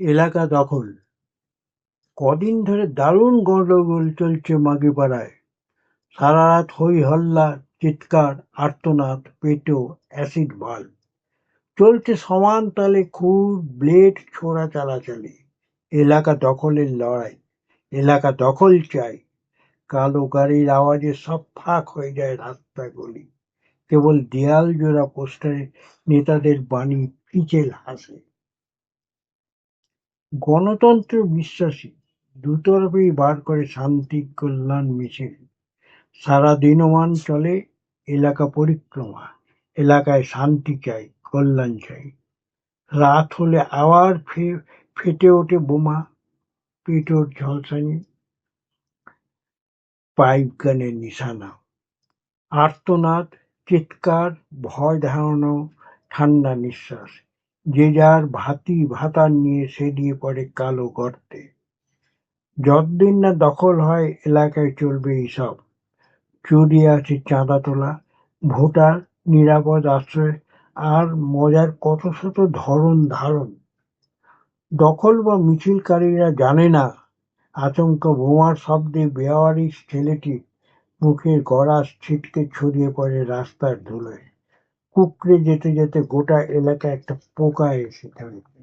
এলাকা দখল। কদিন ধরে দারুণ গন্ডগোল চলছে মাঘিপাড়ায়। সারা রাত হই হল্লা, চিৎকার, আর্তনাদ, পেটো, অ্যাসিড ভাল চলছে সমান তালে, খুর ব্লেড ছোড়া চালাচালি। এলাকা দখলের লড়াই। এলাকা দখল চাই। কালো গাড়ির আওয়াজে সব ফাঁক হয়ে যায় রাস্তা গলি। কেবল দেয়াল জোড়া পোস্টারে নেতাদের বাণী পিচেল হাসে। গণতন্ত্র বিশ্বাসী দুতরফেই বার করে শান্তি কল্যাণ মিছিল। সারা দিনমান চলে এলাকা পরিক্রমা। এলাকায় শান্তি চাই, কল্যাণ চাই। রাত হলে আবার ফেটে ওঠে বোমা, পেটোর ঝলসানি, পাইপ গানের নিশানা। আর্তনাদ, চিৎকার, ভয় ধারণা, ঠান্ডা নিঃশ্বাস। যে যার ভাতার নিয়ে সেদিয়ে পড়ে কালো গর্তে। যতদিন না দখল হয় এলাকায় চলবে এইসব। চুরি আছে চাঁদা তোলা, ভোটার, নিরাপদ আশ্রয়, আর মজার কত শত ধরন ধারণ। দখল বা মিছিলকারীরা জানে না আচমকা বোমার শব্দে বেওয়ারিশ ছেলেটি মুখের গড়াস ছিটকে ছড়িয়ে পড়ে রাস্তার ধুলোয়। কুঁকড়ে যেতে যেতে গোটা এলাকা একটা পোকা এসে থামে।